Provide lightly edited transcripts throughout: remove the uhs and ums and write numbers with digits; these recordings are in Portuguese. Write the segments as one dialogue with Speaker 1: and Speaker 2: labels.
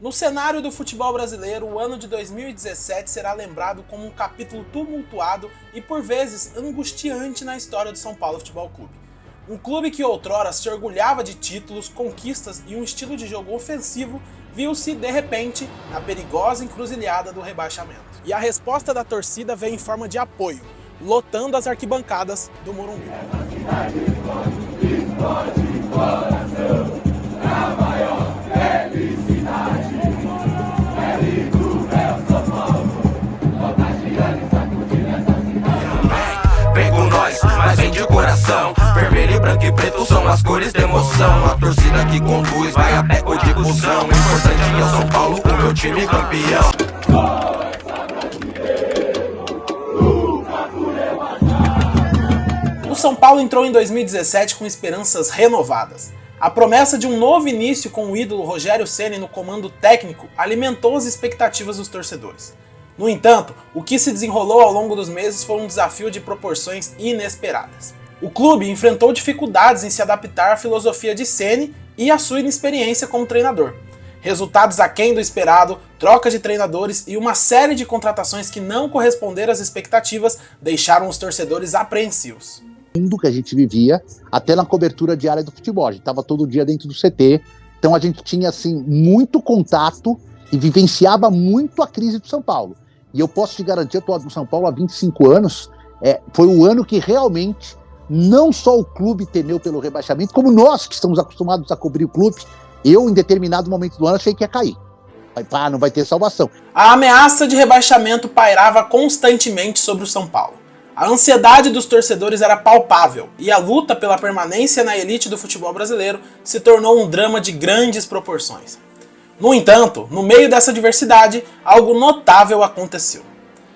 Speaker 1: No cenário do futebol brasileiro, o ano de 2017 será lembrado como um capítulo tumultuado e por vezes angustiante na história do São Paulo Futebol Clube. Um clube que outrora se orgulhava de títulos, conquistas e um estilo de jogo ofensivo viu-se, de repente, na perigosa encruzilhada do rebaixamento. E a resposta da torcida veio em forma de apoio, lotando as arquibancadas do Morumbi.
Speaker 2: Vem com nós, mas vem de coração. Vermelho, branco e preto são as cores da emoção. A torcida que conduz vai a pé ou de busão. Importante é o São Paulo, o meu time campeão.
Speaker 1: O São Paulo entrou em 2017 com esperanças renovadas. A promessa de um novo início com o ídolo Rogério Ceni no comando técnico alimentou as expectativas dos torcedores. No entanto, o que se desenrolou ao longo dos meses foi um desafio de proporções inesperadas. O clube enfrentou dificuldades em se adaptar à filosofia de Ceni e à sua inexperiência como treinador. Resultados aquém do esperado, troca de treinadores e uma série de contratações que não corresponderam às expectativas deixaram os torcedores apreensivos.
Speaker 3: Mundo que a gente vivia, até na cobertura diária do futebol, a gente estava todo dia dentro do CT, então a gente tinha assim muito contato e vivenciava muito a crise do São Paulo. E eu posso te garantir, eu estou no São Paulo há 25 anos, foi o ano que realmente não só o clube temeu pelo rebaixamento, como nós que estamos acostumados a cobrir o clube, eu em determinado momento do ano achei que ia cair. Não vai ter salvação.
Speaker 1: A ameaça de rebaixamento pairava constantemente sobre o São Paulo. A ansiedade dos torcedores era palpável e a luta pela permanência na elite do futebol brasileiro se tornou um drama de grandes proporções. No entanto, no meio dessa diversidade, algo notável aconteceu.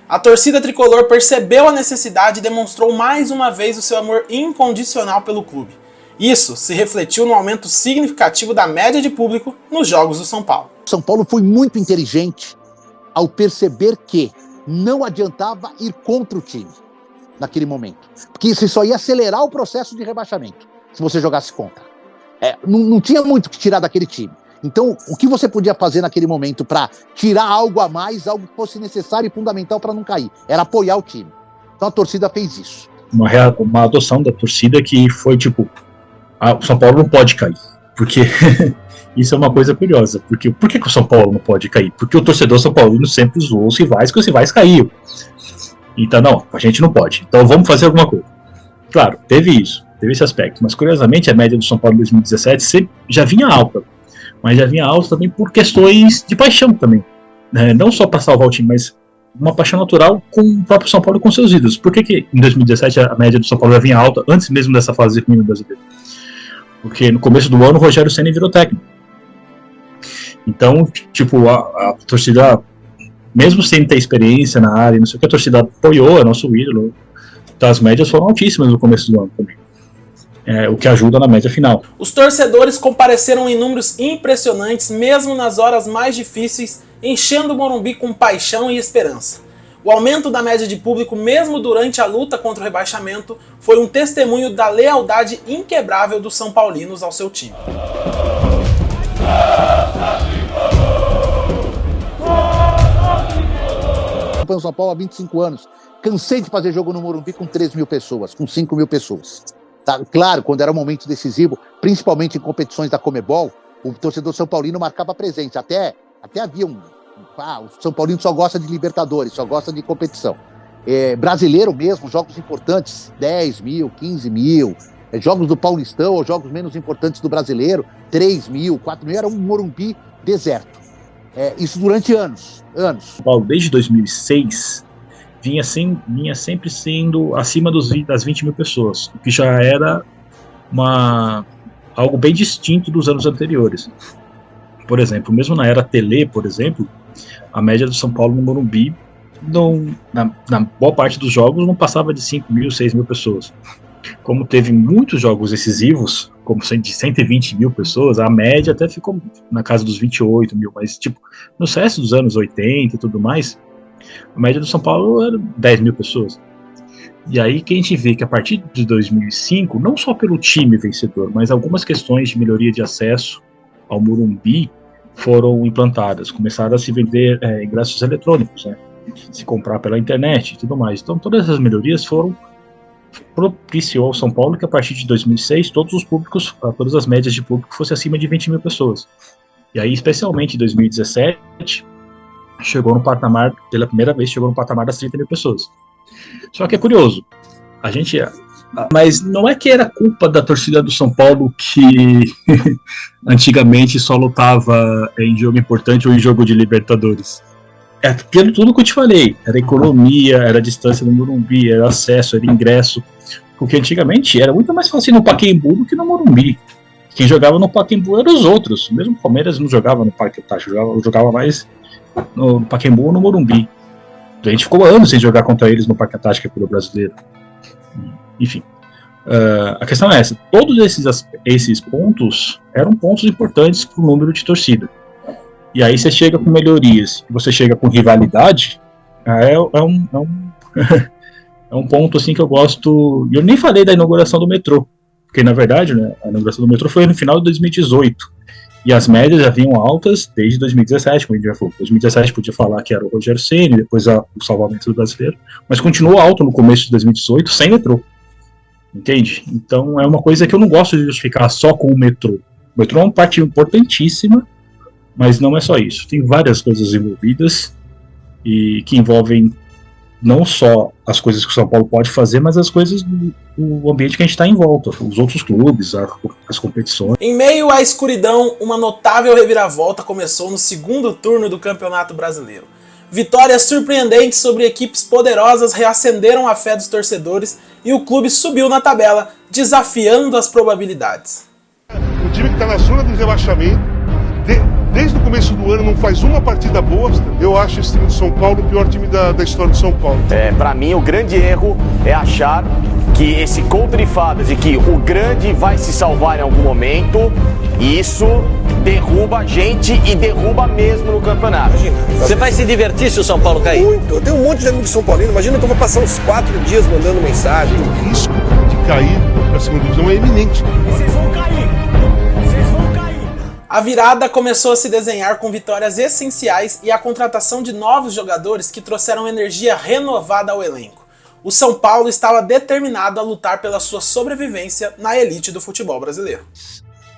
Speaker 1: A torcida tricolor percebeu a necessidade e demonstrou mais uma vez o seu amor incondicional pelo clube. Isso se refletiu no aumento significativo da média de público nos jogos do São Paulo.
Speaker 3: São Paulo foi muito inteligente ao perceber que não adiantava ir contra o time naquele momento, porque você só ia acelerar o processo de rebaixamento se você jogasse contra. Não tinha muito que tirar daquele time. Então, o que você podia fazer naquele momento para tirar algo a mais, algo que fosse necessário e fundamental para não cair? Era apoiar o time. Então a torcida fez isso.
Speaker 4: Uma adoção da torcida que foi tipo, o São Paulo não pode cair. Porque isso é uma coisa curiosa. Por que o São Paulo não pode cair? Porque o torcedor São Paulino sempre zoou os rivais, que os rivais caíam. Então, não, a gente não pode. Então vamos fazer alguma coisa. Claro, teve isso, teve esse aspecto. Mas curiosamente a média do São Paulo em 2017 já vinha alta. Mas já vinha alta também por questões de paixão também. Não só para salvar o time, mas uma paixão natural com o próprio São Paulo e com seus ídolos. Por que em 2017 a média do São Paulo já vinha alta, antes mesmo dessa fase ruim do brasileiro? Porque no começo do ano o Rogério Ceni virou técnico. Então, tipo, a torcida, mesmo sem ter experiência na área, não sei o que, a torcida apoiou, é nosso ídolo. Então as médias foram altíssimas no começo do ano também. O que ajuda na média final.
Speaker 1: Os torcedores compareceram em números impressionantes, mesmo nas horas mais difíceis, enchendo o Morumbi com paixão e esperança. O aumento da média de público, mesmo durante a luta contra o rebaixamento, foi um testemunho da lealdade inquebrável dos São Paulinos ao seu time.
Speaker 3: Eu São Paulo há 25 anos. Cansei de fazer jogo no Morumbi com 3 mil pessoas, com 5 mil pessoas. Tá? Claro, quando era um momento decisivo, principalmente em competições da Conmebol, o torcedor São Paulino marcava presença. Até havia o São Paulino só gosta de Libertadores, só gosta de competição. Brasileiro mesmo, jogos importantes, 10 mil, 15 mil. Jogos do Paulistão ou jogos menos importantes do Brasileiro, 3 mil, 4 mil, era um Morumbi deserto. Isso durante anos.
Speaker 4: Paulo, desde 2006, vinha sempre sendo acima das 20 mil pessoas, o que já era algo bem distinto dos anos anteriores. Por exemplo, mesmo na era Tele, por exemplo, a média do São Paulo no Morumbi, na boa parte dos jogos, não passava de 5 mil, 6 mil pessoas. Como teve muitos jogos decisivos, como de 120 mil pessoas, a média até ficou na casa dos 28 mil, mas tipo, no resto dos anos 80 e tudo mais, a média do São Paulo era 10 mil pessoas. E aí que a gente vê que a partir de 2005, não só pelo time vencedor, mas algumas questões de melhoria de acesso ao Morumbi foram implantadas, começaram a se vender ingressos eletrônicos, né? Se comprar pela internet e tudo mais. Então todas essas melhorias propiciou ao São Paulo que a partir de 2006 todas as médias de público fossem acima de 20 mil pessoas. E aí, especialmente em 2017, pela primeira vez, chegou no patamar das 30 mil pessoas. Só que é curioso, mas não é que era culpa da torcida do São Paulo que antigamente só lutava em jogo importante ou em jogo de Libertadores. É pelo tudo que eu te falei, era economia, era distância no Morumbi, era acesso, era ingresso, porque antigamente era muito mais fácil ir no Pacaembu do que no Morumbi. Quem jogava no Pacaembu eram os outros, mesmo o Palmeiras não jogava no Parque Antártico, jogava mais no Pacaembu ou no Morumbi. A gente ficou anos sem jogar contra eles no Parque Antártico pelo Brasileiro. Enfim, a questão é essa, todos esses pontos eram pontos importantes para o número de torcida. E aí você chega com melhorias, e você chega com rivalidade, é um ponto assim que eu gosto. E eu nem falei da inauguração do metrô, porque na verdade, né, a inauguração do metrô foi no final de 2018, e as médias já vinham altas desde 2017, como a gente já falou. 2017 podia falar que era o Rogério Ceni, depois o salvamento do brasileiro, mas continuou alto no começo de 2018 sem metrô, entende? Então é uma coisa que eu não gosto de justificar só com o metrô. O metrô é uma parte importantíssima, mas não é só isso. Tem várias coisas envolvidas e que envolvem não só as coisas que o São Paulo pode fazer, mas as coisas do ambiente que a gente está em volta, os outros clubes, as competições.
Speaker 1: Em meio à escuridão, uma notável reviravolta começou no segundo turno do Campeonato Brasileiro. Vitórias surpreendentes sobre equipes poderosas reacenderam a fé dos torcedores e o clube subiu na tabela, desafiando as probabilidades.
Speaker 5: O time que está na zona do rebaixamento, desde o começo do ano não faz uma partida boa. Eu acho esse time do São Paulo o pior time da história do São Paulo.
Speaker 6: Para mim, o grande erro é achar que esse conto de fadas de que o grande vai se salvar em algum momento, isso derruba a gente e derruba mesmo no campeonato.
Speaker 7: Imagina, você vai se divertir se o São Paulo cair?
Speaker 5: Muito. Eu tenho um monte de amigos São Paulinos. Imagina que eu vou passar uns 4 dias mandando mensagem. O risco de cair para a segunda divisão é iminente.
Speaker 7: Vocês vão cair!
Speaker 1: A virada começou a se desenhar com vitórias essenciais e a contratação de novos jogadores que trouxeram energia renovada ao elenco. O São Paulo estava determinado a lutar pela sua sobrevivência na elite do futebol brasileiro.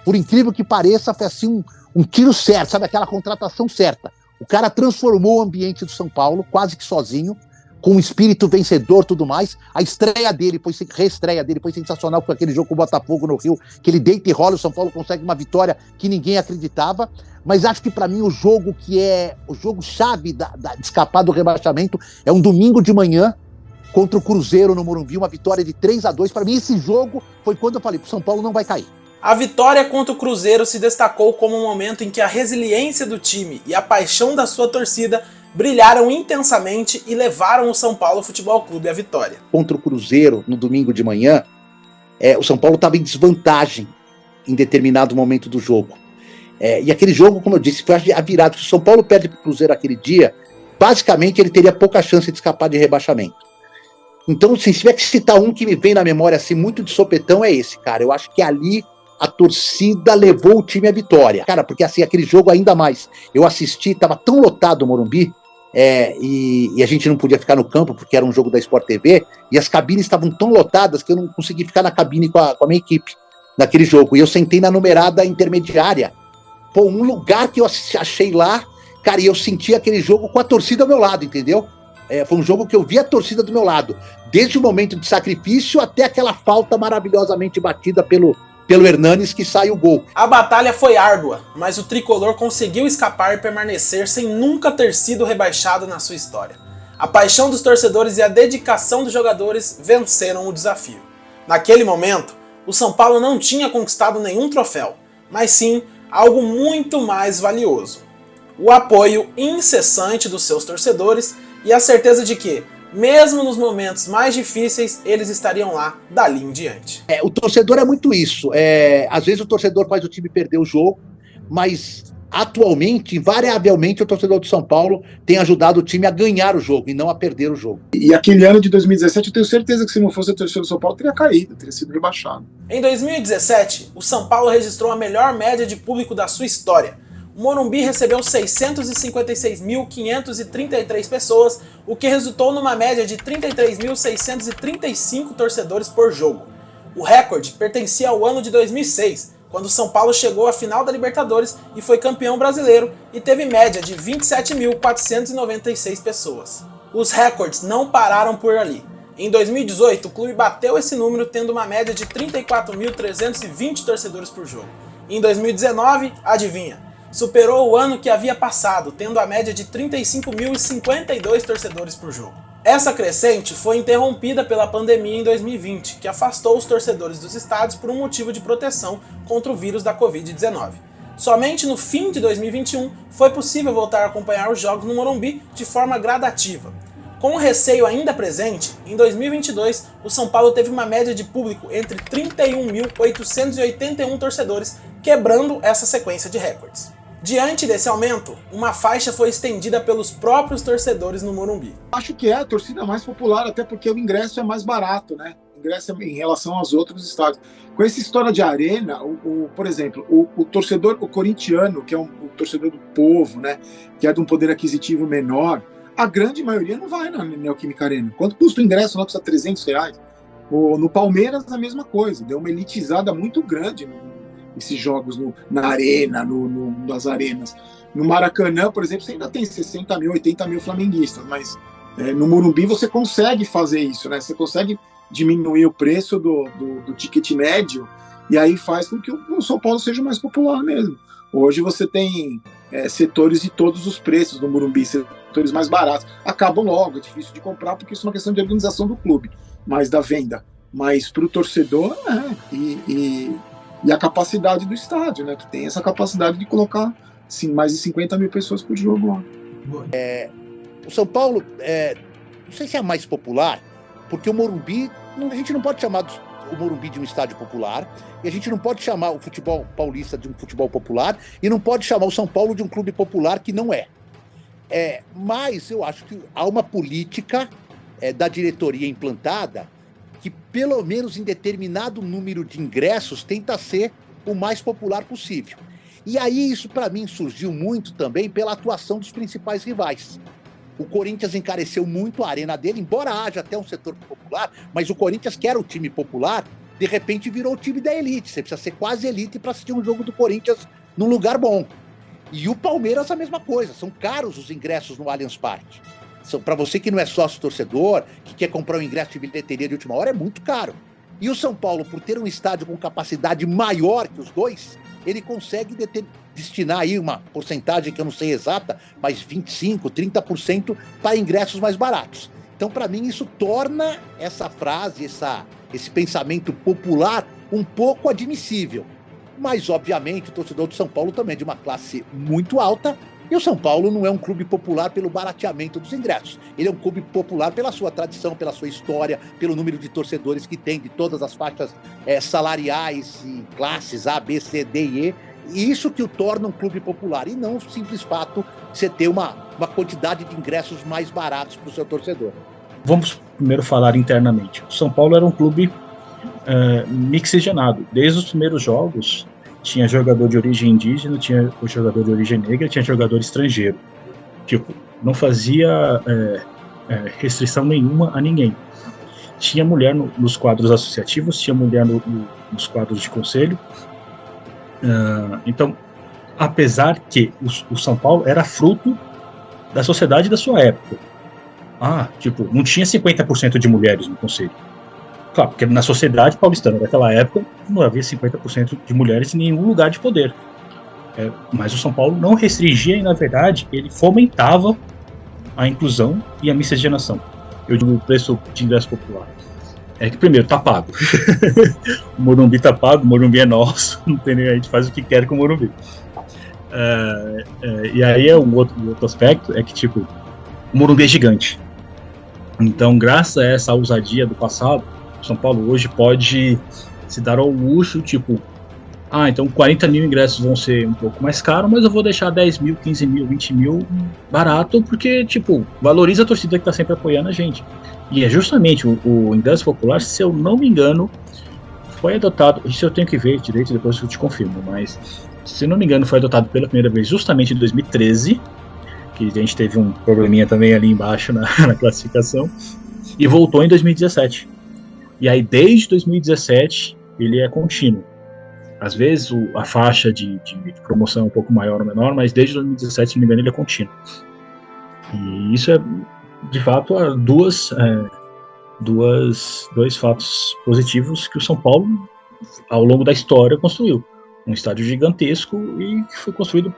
Speaker 3: Por incrível que pareça, foi assim um tiro certo, sabe? Aquela contratação certa. O cara transformou o ambiente do São Paulo, quase que sozinho, com um espírito vencedor e tudo mais. A reestreia dele foi sensacional com aquele jogo com o Botafogo no Rio, que ele deita e rola, o São Paulo consegue uma vitória que ninguém acreditava. Mas acho que para mim o jogo que é o jogo chave de escapar do rebaixamento é um domingo de manhã contra o Cruzeiro no Morumbi, uma vitória de 3-2. Para mim esse jogo foi quando eu falei, o São Paulo não vai cair.
Speaker 1: A vitória contra o Cruzeiro se destacou como um momento em que a resiliência do time e a paixão da sua torcida brilharam intensamente e levaram o São Paulo Futebol Clube à vitória.
Speaker 3: Contra o Cruzeiro, no domingo de manhã, o São Paulo estava em desvantagem em determinado momento do jogo. E aquele jogo, como eu disse, foi a virada. Se o São Paulo perde para o Cruzeiro aquele dia, basicamente ele teria pouca chance de escapar de rebaixamento. Então, assim, se tiver que citar um que me vem na memória assim, muito de sopetão, é esse, cara. Eu acho que ali a torcida levou o time à vitória. Cara, porque assim, aquele jogo ainda mais. Eu assisti, estava tão lotado o Morumbi, e a gente não podia ficar no campo, porque era um jogo da Sport TV, e as cabines estavam tão lotadas que eu não consegui ficar na cabine com a minha equipe naquele jogo. E eu sentei na numerada intermediária. Pô, um lugar que eu achei lá, cara, e eu senti aquele jogo com a torcida ao meu lado, entendeu? Foi um jogo que eu vi a torcida do meu lado. Desde o momento de sacrifício até aquela falta maravilhosamente batida pelo Hernanes que sai o gol.
Speaker 1: A batalha foi árdua, mas o tricolor conseguiu escapar e permanecer sem nunca ter sido rebaixado na sua história. A paixão dos torcedores e a dedicação dos jogadores venceram o desafio. Naquele momento, o São Paulo não tinha conquistado nenhum troféu, mas sim algo muito mais valioso: o apoio incessante dos seus torcedores e a certeza de que, mesmo nos momentos mais difíceis, eles estariam lá dali em diante.
Speaker 3: O torcedor é muito isso. Às vezes o torcedor faz o time perder o jogo, mas atualmente, invariavelmente, o torcedor do São Paulo tem ajudado o time a ganhar o jogo e não a perder o jogo.
Speaker 8: E aquele ano de 2017, eu tenho certeza que se não fosse a torcida do São Paulo, teria caído, teria sido rebaixado.
Speaker 1: Em 2017, o São Paulo registrou a melhor média de público da sua história. o Morumbi recebeu 656.533 pessoas, o que resultou numa média de 33.635 torcedores por jogo. O recorde pertencia ao ano de 2006, quando o São Paulo chegou à final da Libertadores e foi campeão brasileiro e teve média de 27.496 pessoas. Os recordes não pararam por ali. Em 2018, o clube bateu esse número tendo uma média de 34.320 torcedores por jogo. Em 2019, adivinha? Superou o ano que havia passado, tendo a média de 35.052 torcedores por jogo. Essa crescente foi interrompida pela pandemia em 2020, que afastou os torcedores dos estádios por um motivo de proteção contra o vírus da Covid-19. Somente no fim de 2021 foi possível voltar a acompanhar os jogos no Morumbi de forma gradativa. Com o receio ainda presente, em 2022 o São Paulo teve uma média de público entre 31.881 torcedores, quebrando essa sequência de recordes. Diante desse aumento, uma faixa foi estendida pelos próprios torcedores no Morumbi.
Speaker 8: Acho que é a torcida mais popular, até porque o ingresso é mais barato, né? O ingresso em relação aos outros estádios. Com essa história de arena, por exemplo, o torcedor, o corintiano, que é o torcedor do povo, né? Que é de um poder aquisitivo menor, a grande maioria não vai na Neoquímica Arena. Quanto custa o ingresso? Lá custa R$300. No Palmeiras, a mesma coisa. Deu uma elitizada muito grande esses jogos na arena, nas arenas. No Maracanã, por exemplo, você ainda tem 60 mil, 80 mil flamenguistas, mas no Morumbi você consegue fazer isso, né? Você consegue diminuir o preço do ticket médio e aí faz com que o São Paulo seja mais popular mesmo. Hoje você tem setores de todos os preços no Morumbi, setores mais baratos. Acabam logo, é difícil de comprar porque isso é uma questão de organização do clube, mais da venda. Mas para o torcedor, e a capacidade do estádio, né? Que tem essa capacidade de colocar mais de 50 mil pessoas por jogo lá.
Speaker 3: O São Paulo, não sei se é mais popular, porque o Morumbi, a gente não pode chamar o Morumbi de um estádio popular, e a gente não pode chamar o futebol paulista de um futebol popular, e não pode chamar o São Paulo de um clube popular que não é. Mas eu acho que há uma política da diretoria implantada que, pelo menos em determinado número de ingressos, tenta ser o mais popular possível. E aí isso, para mim, surgiu muito também pela atuação dos principais rivais. O Corinthians encareceu muito a arena dele, embora haja até um setor popular, mas o Corinthians, que era o time popular, de repente virou o time da elite. Você precisa ser quase elite para assistir um jogo do Corinthians num lugar bom. E o Palmeiras a mesma coisa, são caros os ingressos no Allianz Parque. Para você que não é sócio-torcedor, que quer comprar um ingresso de bilheteria de última hora, é muito caro. E o São Paulo, por ter um estádio com capacidade maior que os dois, ele consegue destinar aí uma porcentagem que eu não sei exata, mas 25%, 30% para ingressos mais baratos. Então, para mim, isso torna essa frase, esse pensamento popular um pouco admissível. Mas, obviamente, o torcedor do São Paulo também é de uma classe muito alta, e o São Paulo não é um clube popular pelo barateamento dos ingressos. Ele é um clube popular pela sua tradição, pela sua história, pelo número de torcedores que tem, de todas as faixas salariais e classes A, B, C, D e E. E isso que o torna um clube popular, e não o simples fato de você ter uma quantidade de ingressos mais baratos para o seu torcedor.
Speaker 4: Vamos primeiro falar internamente. O São Paulo era um clube mixigenado. Desde os primeiros jogos, tinha jogador de origem indígena, tinha o jogador de origem negra, tinha jogador estrangeiro. Tipo, não fazia restrição nenhuma a ninguém. Tinha mulher nos quadros associativos, tinha mulher nos quadros de conselho. Então, apesar que o São Paulo era fruto da sociedade da sua época. Tipo, não tinha 50% de mulheres no conselho. Claro, porque na sociedade paulistana daquela época não havia 50% de mulheres em nenhum lugar de poder. Mas o São Paulo não restringia e, na verdade, ele fomentava a inclusão e a miscigenação. Eu digo o preço de ingresso popular. É que, primeiro, tá pago. O Morumbi tá pago, o Morumbi é nosso, não tem nem, a gente faz o que quer com o Morumbi. E aí um outro aspecto é que, tipo, o Morumbi é gigante. Então, graças a essa ousadia do passado, o São Paulo hoje pode se dar ao luxo, tipo, então 40 mil ingressos vão ser um pouco mais caros, mas eu vou deixar 10 mil, 15 mil, 20 mil barato, porque, tipo, valoriza a torcida que tá sempre apoiando a gente. E é justamente o ingresso popular, se eu não me engano, foi adotado, isso eu tenho que ver direito, depois eu te confirmo, mas se não me engano, foi adotado pela primeira vez justamente em 2013, que a gente teve um probleminha também ali embaixo na classificação, e voltou em 2017. E aí, desde 2017, ele é contínuo. Às vezes, a faixa de promoção é um pouco maior ou menor, mas desde 2017, se não me engano, ele é contínuo. E isso é, de fato, dois fatos positivos que o São Paulo, ao longo da história, construiu. Um estádio gigantesco e que foi construído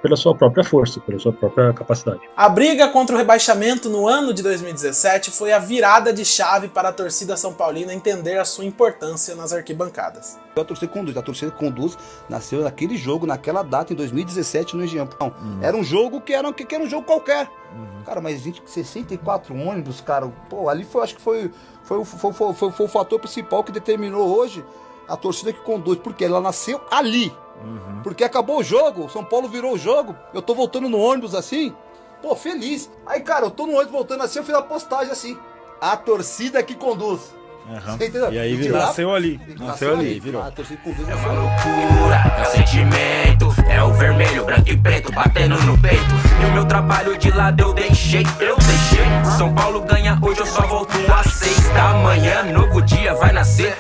Speaker 4: pela sua própria força, pela sua própria capacidade.
Speaker 1: A briga contra o rebaixamento no ano de 2017 foi a virada de chave para a torcida são paulina entender a sua importância nas arquibancadas.
Speaker 9: A torcida conduz nasceu naquele jogo, naquela data, em 2017, no Engenhão. Era um jogo que era um jogo qualquer. Cara, mas 64 ônibus, cara, pô, ali acho que foi o fator principal que determinou hoje a torcida que conduz, porque ela nasceu ali. Porque acabou o jogo, o São Paulo virou o jogo, eu tô voltando no ônibus assim, pô, feliz. Aí, cara, eu tô no ônibus voltando assim, eu fiz uma postagem assim, a torcida que conduz.
Speaker 10: E aí nasceu ali. Nasceu ali, virou.
Speaker 9: A torcida que conduz
Speaker 2: É uma loucura, é o sentimento, é o vermelho, branco e preto batendo no peito. E o meu trabalho de lado eu deixei. São Paulo ganha hoje, eu só volto às 6 da manhã. Novo dia vai nascer,